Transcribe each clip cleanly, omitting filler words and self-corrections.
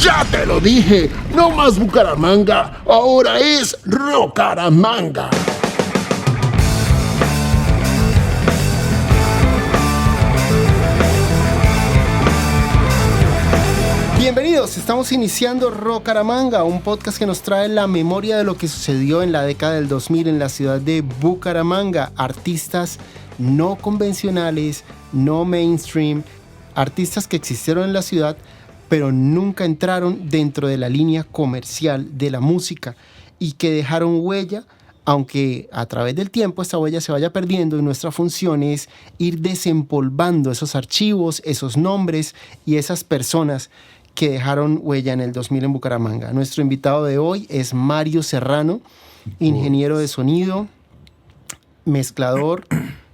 Ya te lo dije, no más Bucaramanga, ahora es Rocaramanga. Bienvenidos, estamos iniciando Rocaramanga, un podcast que nos trae la memoria de lo que sucedió en la década del 2000 en la ciudad de Bucaramanga. Artistas no convencionales, no mainstream, artistas que existieron en la ciudad, pero nunca entraron dentro de la línea comercial de la música y que dejaron huella, aunque a través del tiempo esta huella se vaya perdiendo y nuestra función es ir desempolvando esos archivos, esos nombres y esas personas que dejaron huella en el 2000 en Bucaramanga. Nuestro invitado de hoy es Mario Serrano, ingeniero de sonido, mezclador,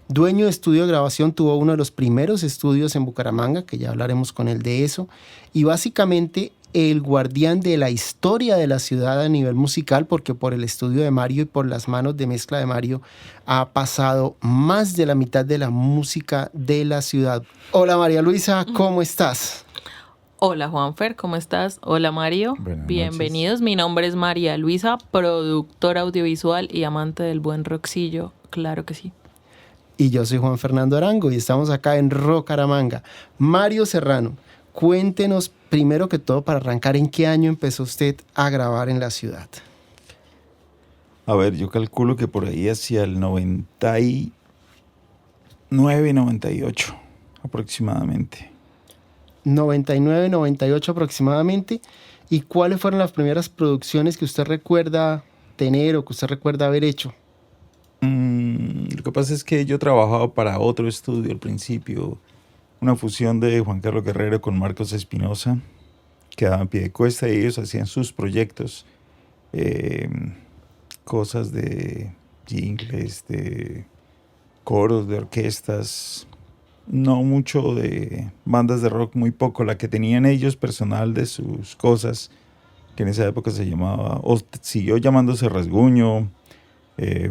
dueño de estudio de grabación, tuvo uno de los primeros estudios en Bucaramanga, que ya hablaremos con él de eso, y básicamente el guardián de la historia de la ciudad a nivel musical, porque por el estudio de Mario y por las manos de mezcla de Mario ha pasado más de la mitad de la música de la ciudad. Hola María Luisa, ¿cómo estás? Hola Juanfer, ¿cómo estás? Hola Mario, Buenas bienvenidos. noches. Mi nombre es María Luisa, productora audiovisual y amante del buen rockcillo, claro que sí. Y yo soy Juan Fernando Arango y estamos acá en Rocaramanga. Mario Serrano, cuéntenos primero que todo, para arrancar, ¿en qué año empezó usted a grabar en la ciudad? A ver, yo calculo que por ahí hacia el 99, 98 aproximadamente. 99, 98 aproximadamente. ¿Y cuáles fueron las primeras producciones que usted recuerda tener o que usted recuerda haber hecho? Lo que pasa es que yo trabajaba para otro estudio al principio, una fusión de Juan Carlos Guerrero con Marcos Espinosa, que daban pie de cuesta y ellos hacían sus proyectos, cosas de jingles, de coros, de orquestas, no mucho de bandas de rock, muy poco. La que tenían ellos personal de sus cosas, que en esa época se llamaba, o siguió llamándose Rasguño,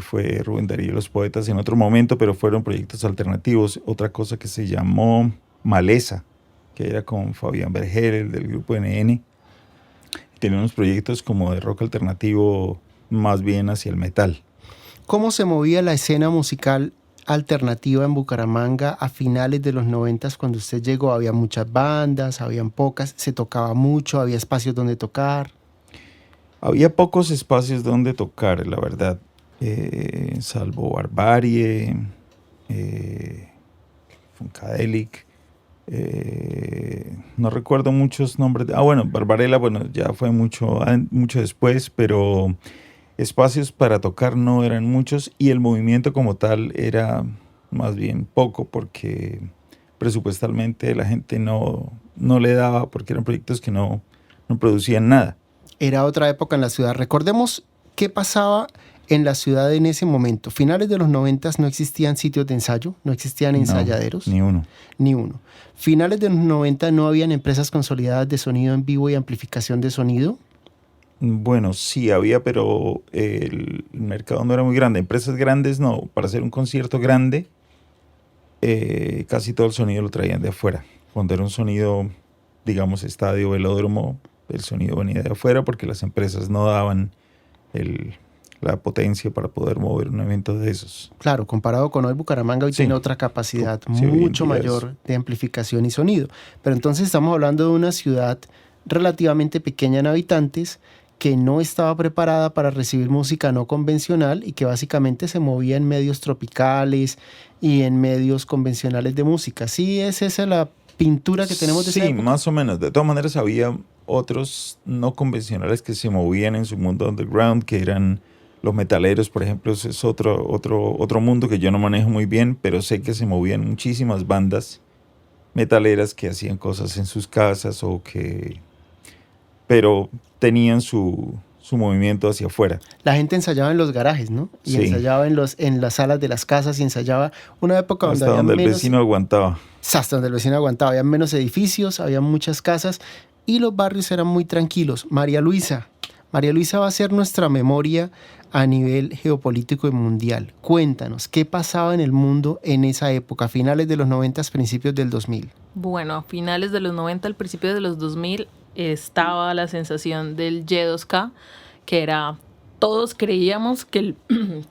fue Rubén Darío y los Poetas en otro momento, pero fueron proyectos alternativos. Otra cosa que se llamó Maleza, que era con Fabián Berger, el del grupo NN. Tenía unos proyectos como de rock alternativo, más bien hacia el metal. ¿Cómo se movía la escena musical alternativa en Bucaramanga a finales de los 90 cuando usted llegó? ¿Había muchas bandas? ¿Habían pocas? ¿Se tocaba mucho? ¿Había espacios donde tocar? Había pocos espacios donde tocar, la verdad, salvo Barbarie, Funkadelic, no recuerdo muchos nombres. Bueno, Barbarella, bueno, ya fue mucho después, pero espacios para tocar no eran muchos y el movimiento como tal era más bien poco porque presupuestalmente la gente no le daba, porque eran proyectos que no producían nada. Era otra época en la ciudad. Recordemos qué pasaba en la ciudad en ese momento. Finales de los 90 no existían sitios de ensayo, no existían ensayaderos. Ni uno. Finales de los 90 no habían empresas consolidadas de sonido en vivo y amplificación de sonido. Bueno, sí había, pero el mercado no era muy grande. Empresas grandes no. Para hacer un concierto grande, casi todo el sonido lo traían de afuera. Cuando era un sonido, digamos, estadio, velódromo, el sonido venía de afuera porque las empresas no daban la potencia para poder mover un evento de esos. Claro, comparado con hoy, Bucaramanga hoy tiene otra capacidad mucho mayor de amplificación y sonido. Pero entonces estamos hablando de una ciudad relativamente pequeña en habitantes que no estaba preparada para recibir música no convencional y que básicamente se movía en medios tropicales y en medios convencionales de música. ¿Sí es esa la pintura que tenemos de esa época? Sí, más o menos. De todas maneras había otros no convencionales que se movían en su mundo underground, que eran los metaleros, por ejemplo. Ese es otro mundo que yo no manejo muy bien, pero sé que se movían muchísimas bandas metaleras que hacían cosas en sus casas pero tenían su movimiento hacia afuera. La gente ensayaba en los garajes, ¿no? Y sí. Ensayaba en las salas de las casas y ensayaba una época donde hasta donde el vecino aguantaba. Hasta donde el vecino aguantaba. Había menos edificios, había muchas casas y los barrios eran muy tranquilos. María Luisa va a ser nuestra memoria a nivel geopolítico y mundial. Cuéntanos, ¿qué pasaba en el mundo en esa época, finales de los 90, principios del 2000? Bueno, a finales de los 90, al principio de los 2000, estaba la sensación del Y2K, que era, todos creíamos que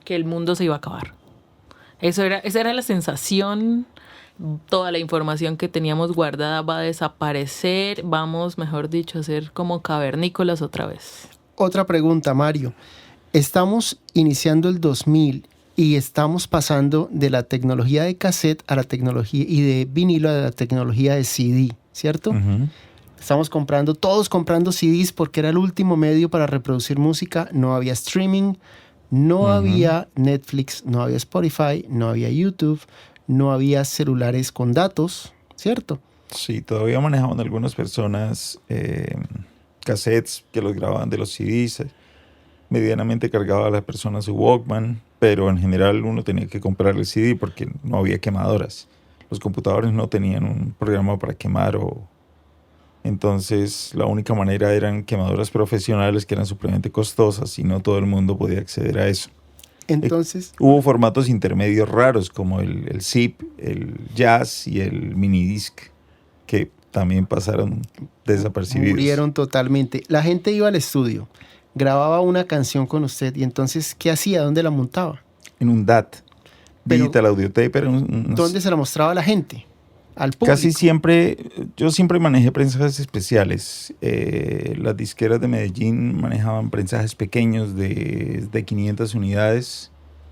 que el mundo se iba a acabar. Esa era la sensación. Toda la información que teníamos guardada va a desaparecer. Vamos, mejor dicho, a ser como cavernícolas otra vez. Otra pregunta, Mario. Estamos iniciando el 2000 y estamos pasando de la tecnología de cassette a la tecnología y de vinilo a la tecnología de CD, ¿cierto? Ujú. Estamos todos comprando CDs porque era el último medio para reproducir música. No había streaming, no había Netflix, no había Spotify, no había YouTube, no había celulares con datos, ¿cierto? Sí, todavía manejaban algunas personas cassettes que los grababan de los CDs. Medianamente cargaba a la persona su Walkman, pero en general uno tenía que comprar el CD porque no había quemadoras. Los computadores no tenían un programa para quemar entonces la única manera eran quemadoras profesionales que eran supremamente costosas y no todo el mundo podía acceder a eso. Entonces, Hubo formatos intermedios raros como el zip, el jazz y el minidisc que también pasaron desapercibidos. murieron totalmente. La gente iba al estudio, grababa una canción con usted y entonces, ¿qué hacía? ¿Dónde la montaba? En un DAT, Pero, Digital Audio Tape, era ¿dónde se la mostraba a la gente? Al público. Casi siempre, yo siempre manejé prensajes especiales. Las disqueras de Medellín manejaban prensajes pequeños de 500 unidades.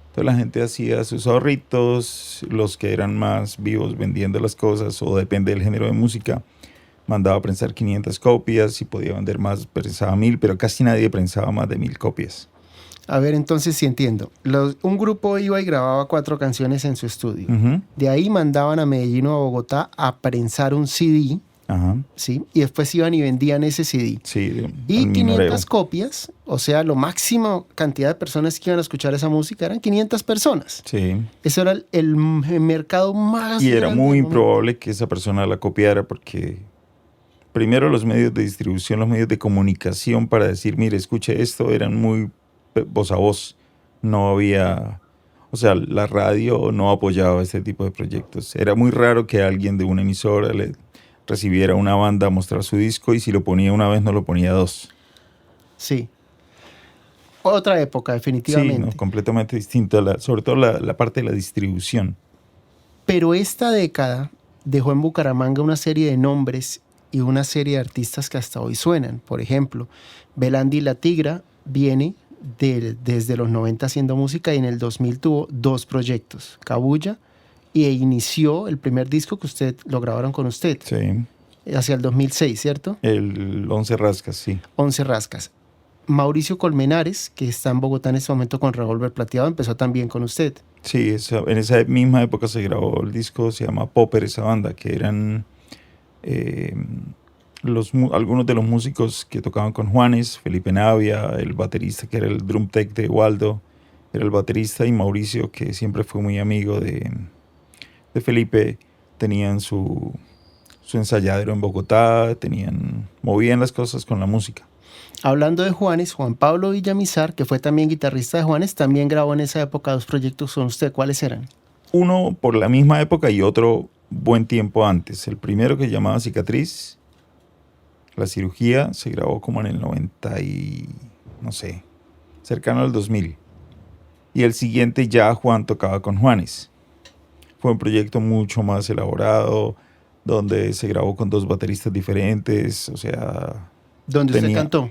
Entonces la gente hacía sus ahorritos, los que eran más vivos vendiendo las cosas, o depende del género de música, mandaba a prensar 500 copias, si podía vender más, prensaba 1000, pero casi nadie prensaba más de 1000 copias. A ver, entonces sí entiendo. Un grupo iba y grababa 4 canciones en su estudio. Ujú. De ahí mandaban a Medellín o a Bogotá a prensar un CD, Ajá. ¿sí? Y después iban y vendían ese CD. Sí, Y al 500 minoreo. copias, o sea, lo máximo cantidad de personas que iban a escuchar esa música eran 500 personas. Sí. Eso era el mercado más Y era grande muy del momento. improbable que esa persona la copiara porque primero los medios de distribución, los medios de comunicación para decir, mire, escuche esto, eran muy voz a voz. No había, o sea, la radio no apoyaba este tipo de proyectos. Era muy raro que alguien de una emisora le recibiera una banda a mostrar su disco y si lo ponía una vez no lo ponía dos. Sí. Otra época, definitivamente. Sí, no, completamente distinto, sobre todo la parte de la distribución. Pero esta década dejó en Bucaramanga una serie de nombres y una serie de artistas que hasta hoy suenan. Por ejemplo, Belandi La Tigra viene desde los 90 haciendo música y en el 2000 tuvo 2 proyectos, Cabuya, y inició el primer disco que lo grabaron con usted, Sí. hacia el 2006, ¿cierto? El 11 Rascas, sí. 11 Rascas. Mauricio Colmenares, que está en Bogotá en este momento con Revólver Plateado, empezó también con usted. Sí, en esa misma época se grabó el disco, se llama Popper, esa banda, que eran algunos de los músicos que tocaban con Juanes, Felipe Navia, el baterista que era el drum tech de Waldo, era el baterista, y Mauricio, que siempre fue muy amigo de Felipe, tenían su ensayadero en Bogotá, movían las cosas con la música. Hablando de Juanes, Juan Pablo Villamizar, que fue también guitarrista de Juanes, también grabó en esa época 2 proyectos con usted. ¿Cuáles eran? Uno por la misma época y otro buen tiempo antes. El primero, que se llamaba Cicatriz, La Cirugía, se grabó como en el 90 y no sé, cercano al 2000. Y el siguiente, ya Juan tocaba con Juanes. Fue un proyecto mucho más elaborado, donde se grabó con 2 bateristas diferentes, o sea... ¿Dónde usted cantó?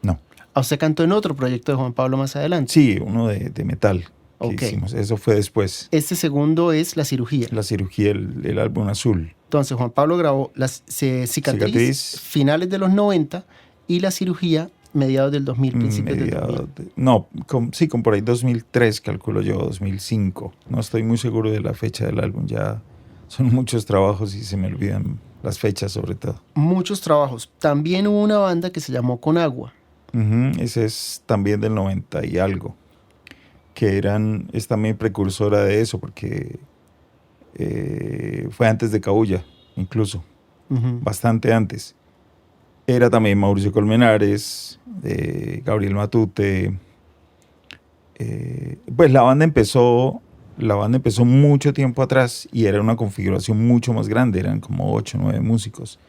No. ¿A usted cantó en otro proyecto de Juan Pablo más adelante? Sí, uno de metal que Ok. hicimos. Eso fue después. Este segundo es La Cirugía. La Cirugía, el álbum azul. Entonces, Juan Pablo grabó Cicatriz, finales de los 90, y La Cirugía, mediados del 2000, principios del 2000. No, sí, con por ahí 2003, calculo yo, 2005. No estoy muy seguro de la fecha del álbum. Ya son muchos trabajos y se me olvidan las fechas, sobre todo. Muchos trabajos. También hubo una banda que se llamó Con Agua. Ese es también del 90 y algo, que es también precursora de eso, porque fue antes de Cabuya, incluso, bastante antes. Era también Mauricio Colmenares, Gabriel Matute. Pues la banda empezó mucho tiempo atrás y era una configuración mucho más grande, eran como 8 o 9 músicos.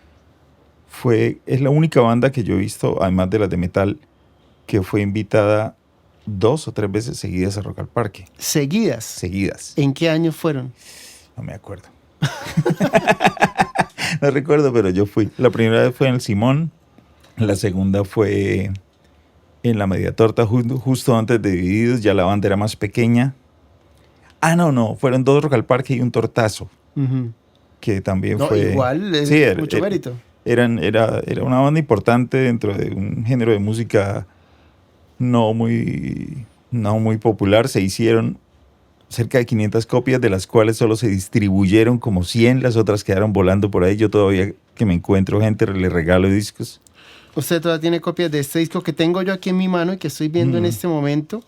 es la única banda que yo he visto, además de las de metal, que fue invitada 2 o 3 veces seguidas a Rock al Parque. ¿Seguidas? Seguidas. ¿En qué años fueron? No me acuerdo. No recuerdo, pero yo fui. La primera vez fue en el Simón, la segunda fue en la Media Torta, justo antes de Divididos, ya la banda era más pequeña. No, fueron 2 Rock al Parque y un Tortazo, Ujú. que también No, fue... igual, es Sí, mucho mérito. Era una banda importante dentro de un género de música no muy popular. Se hicieron cerca de 500 copias, de las cuales solo se distribuyeron como 100, las otras quedaron volando por ahí. Yo todavía que me encuentro gente le regalo discos. Usted todavía tiene copias de este disco que tengo yo aquí en mi mano y que estoy viendo en este momento.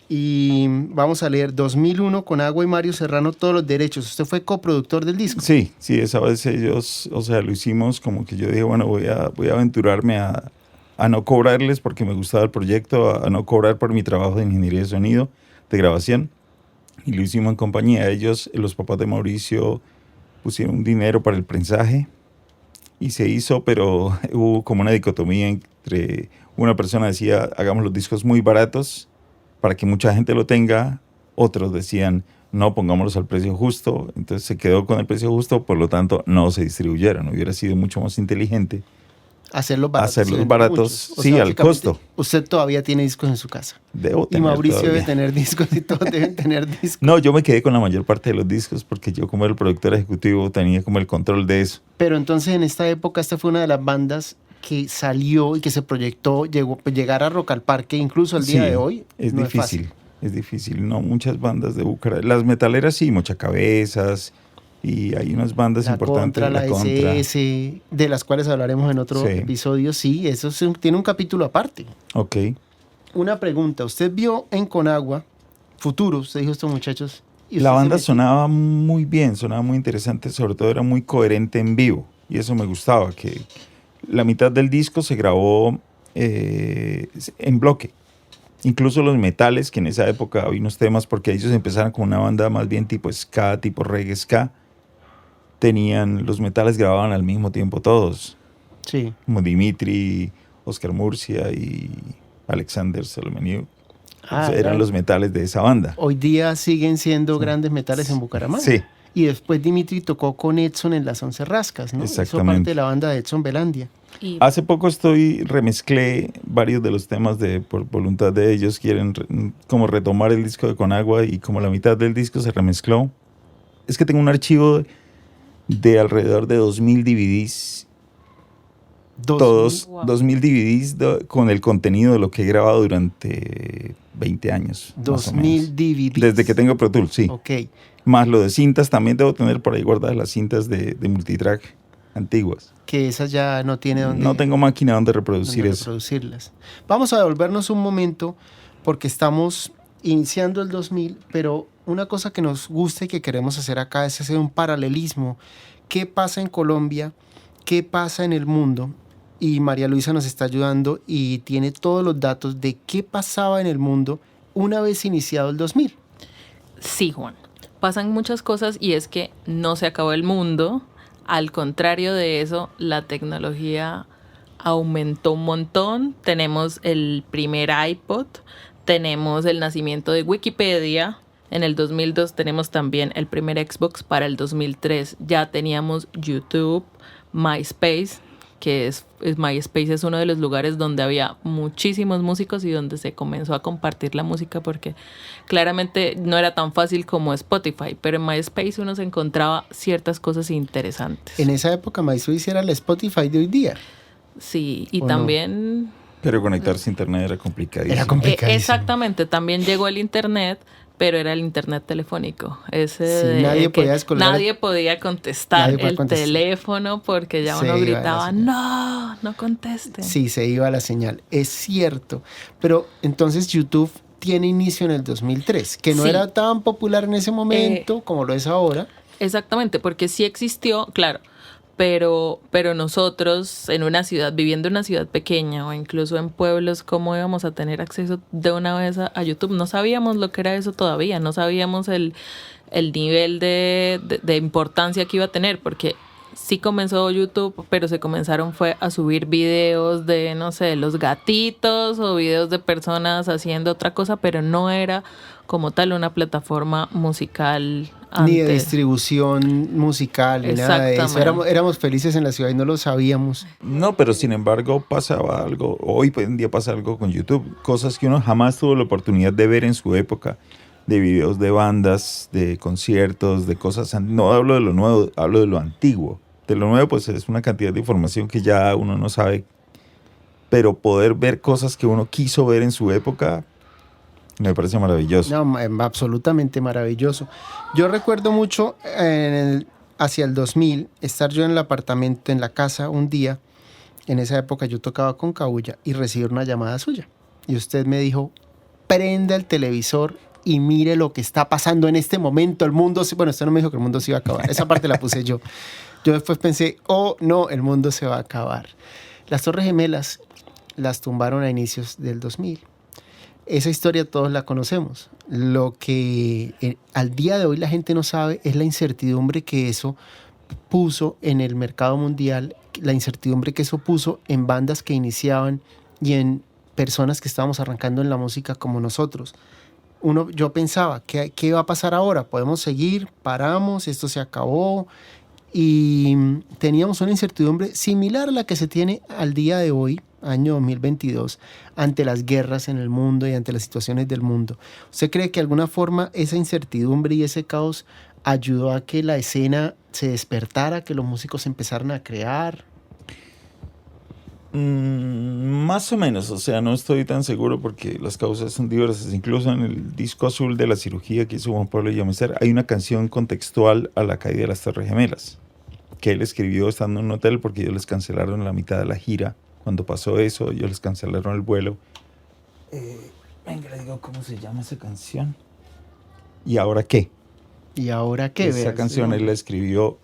Y vamos a leer 2001 con Agua y Mario Serrano, Todos los Derechos. ¿Usted fue coproductor del disco? Sí, esa vez ellos, o sea, lo hicimos como que yo dije, bueno, voy a aventurarme a no cobrarles porque me gustaba el proyecto, a no cobrar por mi trabajo de ingeniería de sonido, de grabación. Y lo hicimos en compañía de ellos. Los papás de Mauricio pusieron dinero para el prensaje y se hizo, pero hubo como una dicotomía entre una persona decía, hagamos los discos muy baratos para que mucha gente lo tenga, otros decían, no, pongámoslos al precio justo. Entonces se quedó con el precio justo, por lo tanto no se distribuyeron. Hubiera sido mucho más inteligente Hacerlos baratos. hacerlos baratos, sí, al costo. Usted todavía tiene discos en su casa. Debo Y tener Mauricio todavía. debe tener discos y todos deben tener discos. No, yo me quedé con la mayor parte de los discos porque yo como el productor ejecutivo tenía como el control de eso. Pero entonces en esta época esta fue una de las bandas que salió y que se proyectó llegar a Rock al Parque incluso al día Sí, de hoy. Es no difícil, fácil. es difícil. No, muchas bandas de Bucaramanga. Las metaleras sí, Mochacabezas, y hay unas bandas La importantes. Contra, la SS, de las cuales hablaremos en otro Sí. episodio. Sí, eso tiene un capítulo aparte. Ok. Una pregunta. Usted vio en Conagua Futuro, usted dijo estos muchachos. y La usted banda se metió- sonaba muy bien, sonaba muy interesante, sobre todo era muy coherente en vivo. Y eso me gustaba, que la mitad del disco se grabó en bloque. Incluso los metales, que en esa época había unos temas, porque ellos empezaron con una banda más bien tipo ska, tipo reggae ska, los metales grababan al mismo tiempo todos, Sí. como Dimitri, Oscar Murcia y Alexander Solomeniuk. Eran los metales de esa banda. Hoy día siguen siendo grandes metales en Bucaramanga. Sí. Y después Dimitri tocó con Edson en las 11 Rascas, ¿no? Hizo Exactamente. parte de la banda de Edson Belandia. Y Hace poco remezclé varios de los temas por voluntad de ellos. Quieren como retomar el disco de Conagua y como la mitad del disco se remezcló. Es que tengo un archivo de alrededor de 2000 DVDs. Todos, Wow. 2000 DVDs con el contenido de lo que he grabado durante 20 años. más o 2000 menos. DVDs. Desde que tengo Pro Tools, sí. Ok. Más lo de cintas, también debo tener por ahí guardadas las cintas de multitrack antiguas. Que esas ya no tiene donde, No tengo máquina donde reproducir donde eso. reproducirlas. Vamos a devolvernos un momento porque estamos iniciando el 2000, pero una cosa que nos gusta y que queremos hacer acá es hacer un paralelismo. ¿Qué pasa en Colombia? ¿Qué pasa en el mundo? Y María Luisa nos está ayudando y tiene todos los datos de qué pasaba en el mundo una vez iniciado el 2000. sí, Juan. Pasan muchas cosas y es que no se acabó el mundo. Al contrario de eso, la tecnología aumentó un montón. Tenemos el primer iPod, tenemos el nacimiento de Wikipedia. En el 2002 tenemos también el primer Xbox. Para el 2003 ya teníamos YouTube, MySpace, que MySpace es uno de los lugares donde había muchísimos músicos y donde se comenzó a compartir la música porque claramente no era tan fácil como Spotify, pero en MySpace uno se encontraba ciertas cosas interesantes. En esa época MySpace era el Spotify de hoy día. Sí, y ¿O no? también... Pero conectarse a internet era complicadísimo. Era complicadísimo. exactamente, también llegó el internet, pero era el internet telefónico. Ese Sí, de nadie que podía descolgar- nadie podía contestar Nadie podía el contestar. teléfono porque ya Se uno iba la gritaba, señal. no contesten. Sí, se iba la señal. Es cierto. Pero entonces YouTube tiene inicio en el 2003, que no Sí. era tan popular en ese momento como lo es ahora. Exactamente, porque sí existió, claro, pero nosotros viviendo en una ciudad pequeña o incluso en pueblos, ¿cómo íbamos a tener acceso de una vez a YouTube? No sabíamos lo que era eso todavía, no sabíamos el nivel de importancia que iba a tener, porque sí comenzó YouTube, pero se comenzaron fue a subir videos de, no sé, los gatitos o videos de personas haciendo otra cosa, pero no era como tal una plataforma musical antes. Ni de distribución musical, ni nada de eso. Exactamente. Éramos felices en la ciudad y no lo sabíamos. No, pero sin embargo pasaba algo, hoy en día pasa algo con YouTube, cosas que uno jamás tuvo la oportunidad de ver en su época, de videos de bandas, de conciertos, de cosas. No hablo de lo nuevo, hablo de lo antiguo. De lo nuevo pues es una cantidad de información que ya uno no sabe, pero poder ver cosas que uno quiso ver en su época me parece maravilloso. No, absolutamente maravilloso. Yo recuerdo mucho hacia el 2000 estar yo en el apartamento, en la casa un día. En esa época yo tocaba con Cabuya y recibí una llamada suya. Y usted me dijo, prenda el televisor y mire lo que está pasando en este momento. El mundo, bueno, usted no me dijo que el mundo se iba a acabar. Esa parte la puse yo. Yo después pensé, oh no, el mundo se va a acabar. Las Torres Gemelas las tumbaron a inicios del 2000. Esa historia todos la conocemos. Lo que al día de hoy la gente no sabe es la incertidumbre que eso puso en el mercado mundial, la incertidumbre que eso puso en bandas que iniciaban y en personas que estábamos arrancando en la música como nosotros. Yo pensaba, ¿qué va a pasar ahora? ¿Podemos seguir? ¿Paramos? ¿Esto se acabó? Y teníamos una incertidumbre similar a la que se tiene al día de hoy, año 2022, ante las guerras en el mundo y ante las situaciones del mundo. ¿Usted cree que de alguna forma esa incertidumbre y ese caos ayudó a que la escena se despertara, que los músicos empezaran a crear? Más o menos, o sea, no estoy tan seguro porque las causas son diversas. Incluso en el disco azul de La Cirugía que hizo Juan Pablo Villamizar hay una canción contextual a la caída de las Torres Gemelas que él escribió estando en un hotel porque ellos les cancelaron la mitad de la gira. Cuando pasó eso, ellos les cancelaron el vuelo. Venga, le digo, ¿cómo se llama esa canción? ¿Y ahora qué? ¿Y ahora qué? Esa canción él la escribió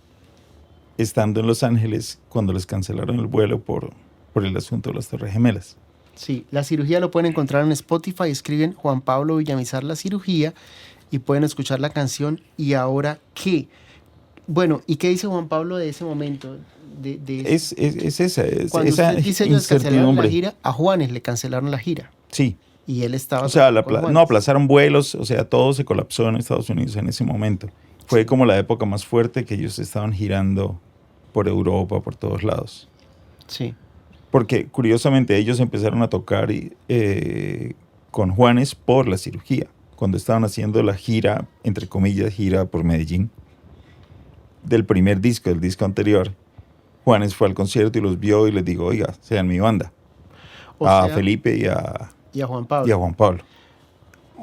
estando en Los Ángeles cuando les cancelaron el vuelo por el asunto de las Torres Gemelas. Sí, La Cirugía lo pueden encontrar en Spotify, escriben Juan Pablo Villamizar La Cirugía y pueden escuchar la canción ¿Y ahora qué? Bueno, ¿y qué dice Juan Pablo de ese momento? Es esa Cuando esa usted dice ellos cancelaron la incertidumbre. gira, a Juanes le cancelaron la gira. Sí, Y él estaba... o sea, con Juanes. no aplazaron vuelos, o sea, todo se colapsó en Estados Unidos en ese momento. Fue como la época más fuerte que ellos estaban girando por Europa, por todos lados. Sí. Porque curiosamente ellos empezaron a tocar con Juanes por La Cirugía, cuando estaban haciendo la gira, entre comillas, gira por Medellín, del primer disco, del disco anterior. Juanes fue al concierto y los vio y les dijo, oiga, sean mi banda. A Felipe y a Juan Pablo. Y a Juan Pablo.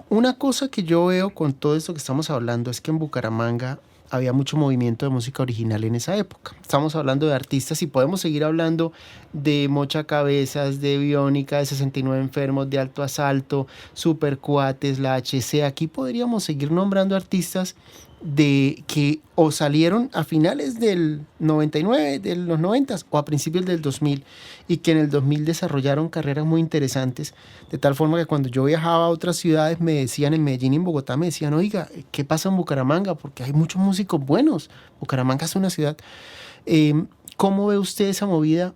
Una cosa que yo veo con todo esto que estamos hablando es que en Bucaramanga había mucho movimiento de música original en esa época. Estamos hablando de artistas y podemos seguir hablando de Mocha Cabezas, de Biónica, de 69 Enfermos, de Alto Asalto, Super Cuates, la HC. Aquí podríamos seguir nombrando artistas de que o salieron a finales del 99, de los 90 o a principios del 2000 y que en el 2000 desarrollaron carreras muy interesantes, de tal forma que cuando yo viajaba a otras ciudades me decían, en Medellín y en Bogotá me decían, oiga, ¿qué pasa en Bucaramanga? Porque hay muchos músicos buenos. Bucaramanga es una ciudad. ¿Cómo ve usted esa movida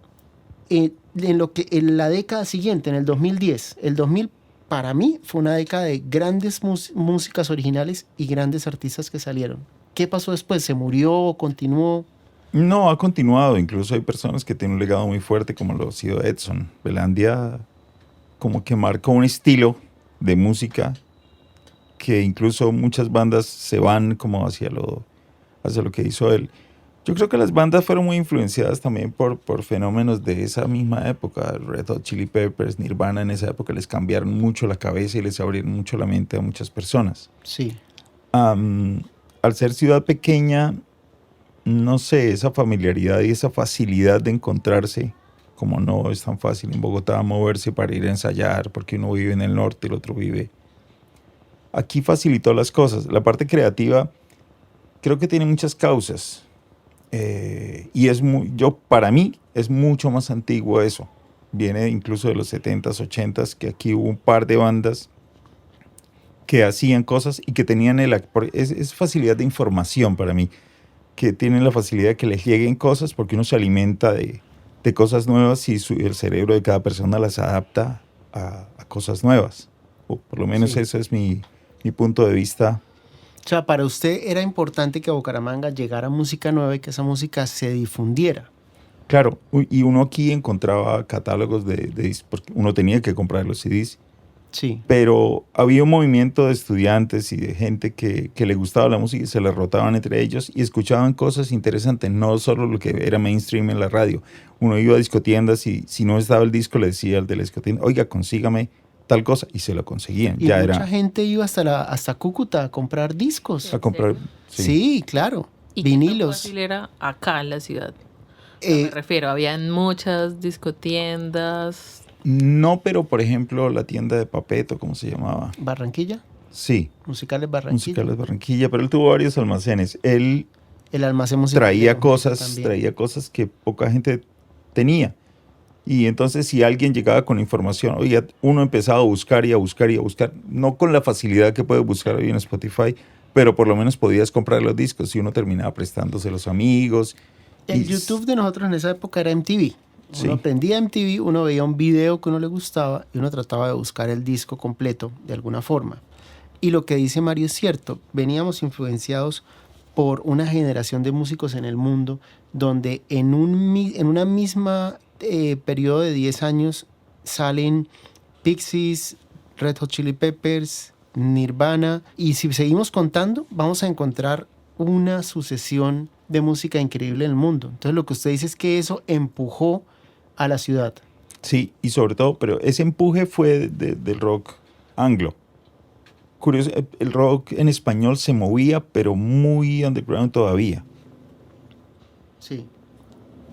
en la década siguiente, en el 2010? El 2000 para mí fue una década de grandes músicas originales y grandes artistas que salieron. ¿Qué pasó después? ¿Se murió? ¿Continuó? No, ha continuado. Incluso hay personas que tienen un legado muy fuerte, como lo ha sido Edson. Belandia como que marcó un estilo de música que incluso muchas bandas se van como hacia lo que hizo él. Yo creo que las bandas fueron muy influenciadas también por fenómenos de esa misma época. Red Hot Chili Peppers, Nirvana en esa época les cambiaron mucho la cabeza y les abrieron mucho la mente a muchas personas. Sí. Al ser ciudad pequeña, no sé, esa familiaridad y esa facilidad de encontrarse, como no es tan fácil en Bogotá moverse para ir a ensayar, porque uno vive en el norte y el otro vive. Aquí facilitó las cosas. La parte creativa creo que tiene muchas causas. Y para mí es mucho más antiguo eso. Viene incluso de los 70s, 80s, que aquí hubo un par de bandas que hacían cosas y que tenían es facilidad de información para mí. que tienen la facilidad de que les lleguen cosas porque uno se alimenta de cosas nuevas y el cerebro de cada persona las adapta a cosas nuevas. O por lo menos Sí. eso es mi punto de vista. O sea, para usted era importante que a Bucaramanga llegara música nueva y que esa música se difundiera. Claro, y uno aquí encontraba catálogos de porque uno tenía que comprar los CDs, Sí. pero había un movimiento de estudiantes y de gente que le gustaba la música y se la rotaban entre ellos y escuchaban cosas interesantes, no solo lo que era mainstream en la radio. Uno iba a discotiendas y si no estaba el disco le decía al de la discotienda, oiga, consígame tal cosa, y se lo conseguían. Y Ya mucha era gente iba hasta Cúcuta a comprar discos. a comprar. Sí, claro. ¿Y qué tan Vinilos. fácil era acá en la ciudad? O sea, Eh, me refiero, habían muchas discotiendas. No, pero por ejemplo la tienda de Papeto, ¿cómo se llamaba? Barranquilla, Sí, Musicales Barranquilla. Musicales Barranquilla, pero él tuvo varios almacenes. Él El almacén musical. traía también. cosas que poca gente tenía. Y entonces si alguien llegaba con información, oye, uno empezaba a buscar y a buscar y a buscar, no con la facilidad que puede buscar hoy en Spotify, pero por lo menos podías comprar los discos y uno terminaba prestándose a los amigos. El Y YouTube de nosotros en esa época era MTV. Sí. Uno prendía MTV, uno veía un video que uno le gustaba y uno trataba de buscar el disco completo de alguna forma. Y lo que dice Mario es cierto, veníamos influenciados por una generación de músicos en el mundo donde en una misma periodo de 10 años salen Pixies, Red Hot Chili Peppers, Nirvana, y si seguimos contando vamos a encontrar una sucesión de música increíble en el mundo. Entonces lo que usted dice es que eso empujó a la ciudad. sí, y sobre todo, pero ese empuje fue del rock anglo. Curioso, el rock en español se movía, pero muy underground todavía. Sí.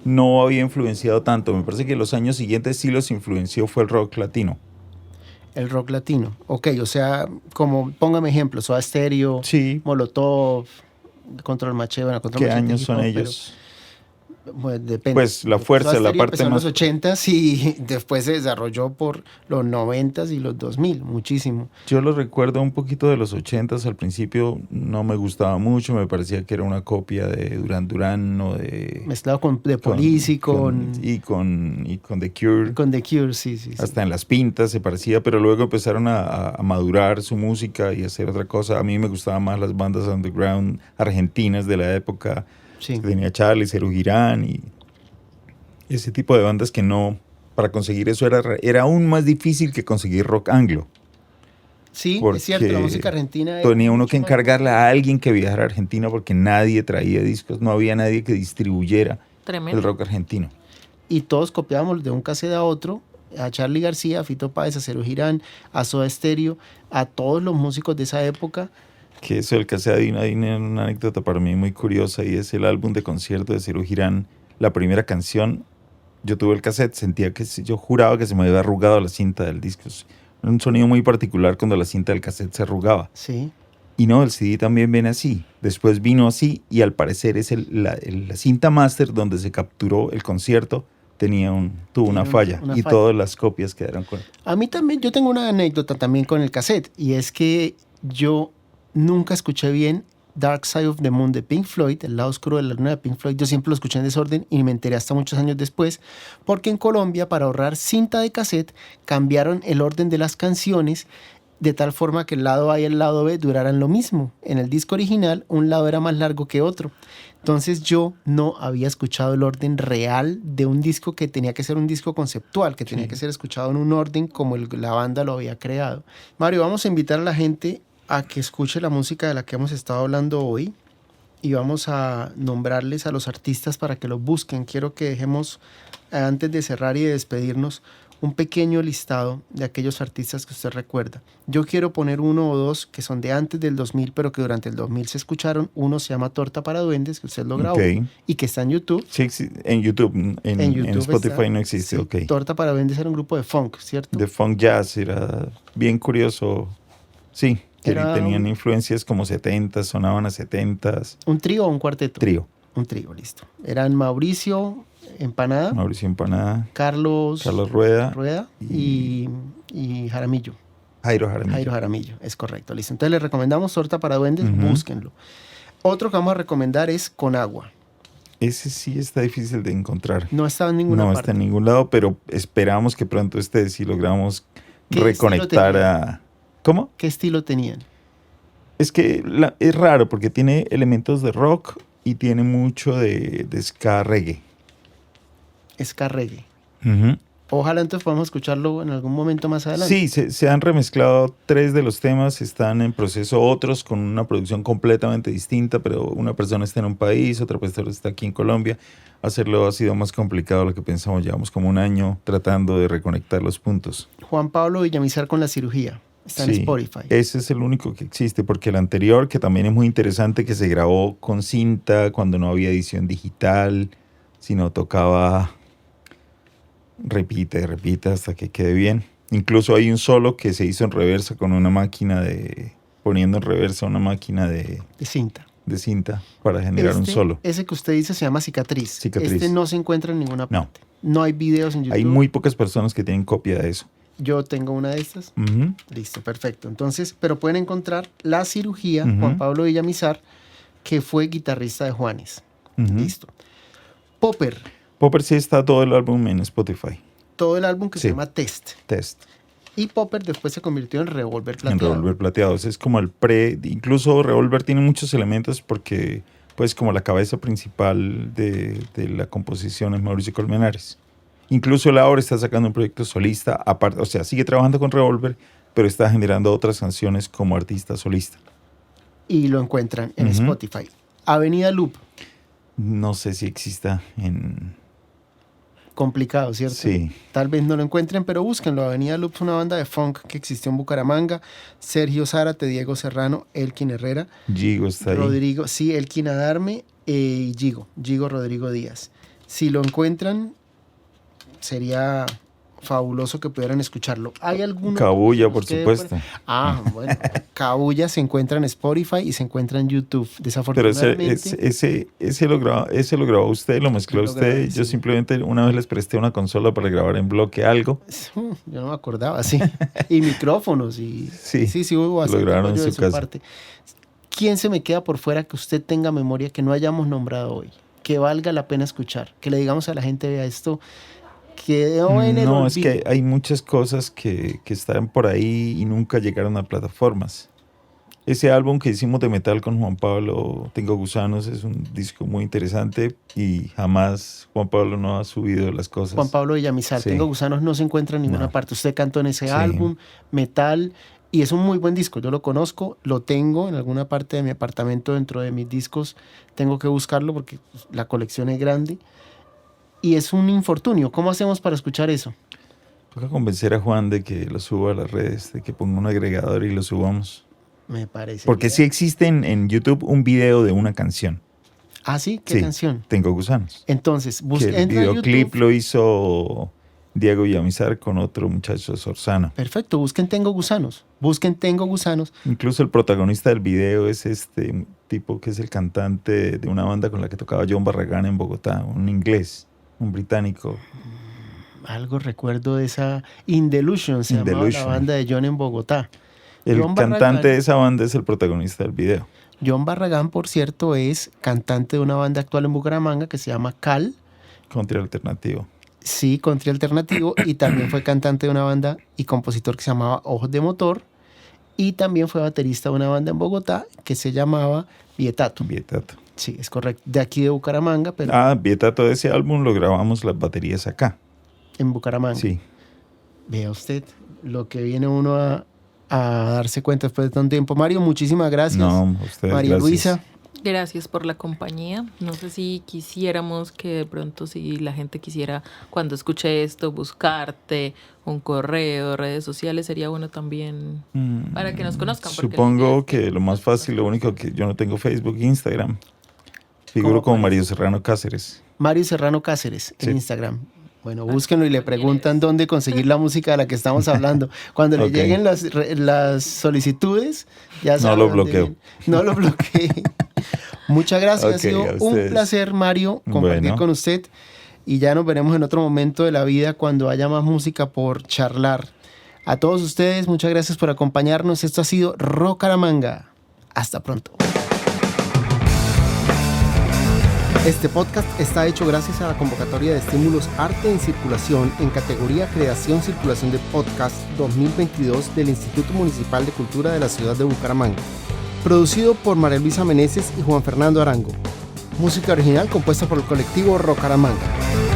No había influenciado tanto. Me parece que los años siguientes sí los influenció fue el rock latino. El rock latino. Ok, o sea, como, póngame ejemplos, Soda Stereo, Sí. Molotov, Control Machete. Bueno, Control ¿Qué Machete años hip son hop, ellos? pero, bueno, depende. Pues la fuerza, Soda la Stereo parte empezó en más... los 80s y después se desarrolló por los 90s y los 2000, muchísimo. Yo lo recuerdo un poquito de los 80s. Al principio no me gustaba mucho. Me parecía que era una copia de Duran Duran o de... Mezclado con The Police y con The Cure. The Cure, sí, sí, sí. Hasta en las pintas se parecía, pero luego empezaron a madurar su música y a hacer otra cosa. A mí me gustaban más las bandas underground argentinas de la época. Sí. Que tenía Charlie, Serú Girán y ese tipo de bandas que no, para conseguir eso era aún más difícil que conseguir rock anglo. Sí, Porque es cierto, la música argentina es tenía uno mucho que más- encargarle a alguien que viajara a Argentina porque nadie traía discos, no había nadie que distribuyera Tremendo. el rock argentino. Y todos copiábamos de un cassette a otro, a Charly García, a Fito Páez, a Serú Girán, a Soda Stereo, a todos los músicos de esa época. Que eso del cassette hay una anécdota para mí muy curiosa y es el álbum de concierto de Serú Girán, la primera canción. Yo tuve el cassette, yo juraba que se me había arrugado la cinta del disco. Era un sonido muy particular cuando la cinta del cassette se arrugaba. Sí. Y no, el CD también viene así. Después vino así y al parecer es la cinta master donde se capturó el concierto tuvo una falla una y falla. todas las copias quedaron con... A mí también, yo tengo una anécdota también con el cassette, y es que yo nunca escuché bien Dark Side of the Moon de Pink Floyd, el lado oscuro de la luna de Pink Floyd. Yo siempre lo escuché en desorden y me enteré hasta muchos años después, porque en Colombia, para ahorrar cinta de cassette, cambiaron el orden de las canciones de tal forma que el lado A y el lado B duraran lo mismo. En el disco original, un lado era más largo que otro. Entonces yo no había escuchado el orden real de un disco que tenía que ser un disco conceptual, que tenía que ser escuchado en un orden como la banda lo había creado. Mario, vamos a invitar a la gente a que escuche la música de la que hemos estado hablando hoy y vamos a nombrarles a los artistas para que los busquen. Quiero que dejemos, antes de cerrar y de despedirnos, un pequeño listado de aquellos artistas que usted recuerda. Yo quiero poner uno o dos que son de antes del 2000, pero que durante el 2000 se escucharon. Uno se llama Torta para Duendes, que usted lo grabó, Ok. y que está en YouTube. Sí, en YouTube, en YouTube Spotify está, no existe, sí. ok. Torta para Duendes era un grupo de funk, ¿cierto? De funk jazz, era bien curioso. Sí, que Era tenían un- influencias como 70s, sonaban a 70s. ¿Un trío o un cuarteto? Trío, Un trío, listo. Eran Mauricio Empanada, Mauricio Empanada, Carlos Rueda, Rueda y Jaramillo. Jairo Jaramillo. Jairo Jaramillo, es correcto, listo. Entonces les recomendamos Torta para Duendes, Ujú. búsquenlo. Otro que vamos a recomendar es Con Agua. Ese sí está difícil de encontrar. No está en ninguna No parte. está en ningún lado, pero esperamos que pronto esté si logramos ¿Qué reconectar estilo a... ¿Cómo? ¿Qué estilo tenían? Es que es raro porque tiene elementos de rock y tiene mucho de ska reggae. Ska reggae. Ujú. Ojalá entonces podamos escucharlo en algún momento más adelante. Sí, se han remezclado 3 de los temas, están en proceso otros con una producción completamente distinta, pero una persona está en un país, otra persona está aquí en Colombia. Hacerlo ha sido más complicado de lo que pensamos. Llevamos como un año tratando de reconectar los puntos. Juan Pablo Villamizar con la cirugía. Está en Sí, Spotify. ese es el único que existe, porque el anterior, que también es muy interesante, que se grabó con cinta cuando no había edición digital, sino tocaba repite hasta que quede bien. Incluso hay un solo que se hizo en reversa con una máquina poniendo en reversa una máquina De cinta. de cinta para generar un solo. Ese que usted dice se llama Cicatriz. Cicatriz. Este no se encuentra en ninguna No. parte. No hay videos en YouTube. Hay muy pocas personas que tienen copia de eso. Yo tengo una de estas. Ujú. Listo, perfecto. Entonces, pero pueden encontrar La Cirugía, Ujú. Juan Pablo Villamizar, que fue guitarrista de Juanes. Ujú. Listo. Popper, Popper sí está todo el álbum en Spotify. todo el álbum que se Sí. llama Test. Test. Y Popper después se convirtió en Revolver En Plateado. Revolver Plateado. Ese es como el incluso Revolver tiene muchos elementos porque, pues, como la cabeza principal de la composición es Mauricio Colmenares. Incluso él ahora está sacando un proyecto solista, aparte, o sea, sigue trabajando con Revolver, pero está generando otras canciones como artista solista. Y lo encuentran en Ujú. Spotify. Avenida Loop, No sé si exista en... complicado, ¿cierto? Sí. Tal vez no lo encuentren, pero búsquenlo. Avenida Loop es una banda de funk que existió en Bucaramanga. Sergio Zárate, Diego Serrano, Elkin Herrera, Gigo está ahí. Rodrigo, sí, Elkin Adarme y Gigo Rodrigo Díaz. Si lo encuentran, sería fabuloso que pudieran escucharlo. ¿Hay alguno? Cabulla, por Usted supuesto. Bueno, Cabulla se encuentra en Spotify y se encuentra en YouTube. Pero Desafortunadamente, ese lo grabó usted, lo mezcló Lo usted. grabé, Yo sí. simplemente una vez les presté una consola para grabar en bloque algo. yo no me acordaba, sí. Y micrófonos y Sí, hubo bastante lograron apoyo en de su su casa. parte. ¿Quién se me queda por fuera que usted tenga memoria que no hayamos nombrado hoy? Que valga la pena escuchar. Que le digamos a la gente, vea esto, quedó en el No, es olvido. que hay muchas cosas que están por ahí y nunca llegaron a plataformas. Ese álbum que hicimos de metal con Juan Pablo, Tengo Gusanos, es un disco muy interesante y jamás Juan Pablo no ha subido las cosas. Juan Pablo Villamizar, Sí. Tengo Gusanos no se encuentra en ninguna No. parte. Usted cantó en ese Sí. álbum, metal, y es un muy buen disco. Yo lo conozco, lo tengo en alguna parte de mi apartamento dentro de mis discos. Tengo que buscarlo porque pues, la colección es grande. Y es un infortunio. ¿Cómo hacemos para escuchar eso? Toca convencer a Juan de que lo suba a las redes, de que ponga un agregador y lo subamos. Me parece. Porque sí existe en YouTube un video de una canción. Ah, sí, ¿qué Sí. canción? Tengo Gusanos. Entonces, Que el entra a videoclip YouTube. lo hizo Diego Villamizar con otro muchacho de Sorzano. Perfecto, busquen Tengo Gusanos. Busquen Tengo Gusanos. Incluso el protagonista del video es este tipo que es el cantante de una banda con la que tocaba John Barragán en Bogotá, un inglés, un británico. Algo recuerdo de esa Indelusion, se llamaba la Indelusion. banda de John en Bogotá. El John cantante Barragán. de esa banda es el protagonista del video. John Barragán, por cierto, es cantante de una banda actual en Bucaramanga que se llama Cal, Country alternativo. sí, country alternativo, y también fue cantante de una banda y compositor que se llamaba Ojos de Motor, y también fue baterista de una banda en Bogotá que se llamaba Vietato. Vietato. Sí, es correcto. De aquí de Bucaramanga, pero Vietato de ese álbum lo grabamos las baterías acá. en Bucaramanga. Sí. Vea usted lo que viene uno a darse cuenta después de tanto tiempo. Mario, muchísimas gracias. No, a ustedes, María gracias. Luisa, Gracias por la compañía. No sé si quisiéramos que de pronto, si la gente quisiera, cuando escuche esto, buscarte un correo, redes sociales, sería bueno también para que nos conozcan. porque Supongo la idea es que lo más fácil, lo único que yo no tengo Facebook e Instagram. Figuro ¿Cómo como cuál Mario es? Serrano Cáceres. Mario Serrano Cáceres en Sí. Instagram. Bueno, búsquenlo y le preguntan dónde conseguir la música de la que estamos hablando. Cuando Ok. le lleguen las solicitudes, ya No saben lo dónde bloqueo. viene. No lo bloquee. Muchas gracias. Ok, ha sido a un ustedes. placer, Mario, compartir Bueno. con usted. Y ya nos veremos en otro momento de la vida cuando haya más música por charlar. A todos ustedes, muchas gracias por acompañarnos. Esto ha sido Rocaramanga. Hasta pronto. Este podcast está hecho gracias a la convocatoria de estímulos Arte en Circulación en categoría Creación Circulación de Podcast 2022 del Instituto Municipal de Cultura de la ciudad de Bucaramanga. Producido por María Luisa Meneses y Juan Fernando Arango. Música original compuesta por el colectivo Rocaramanga.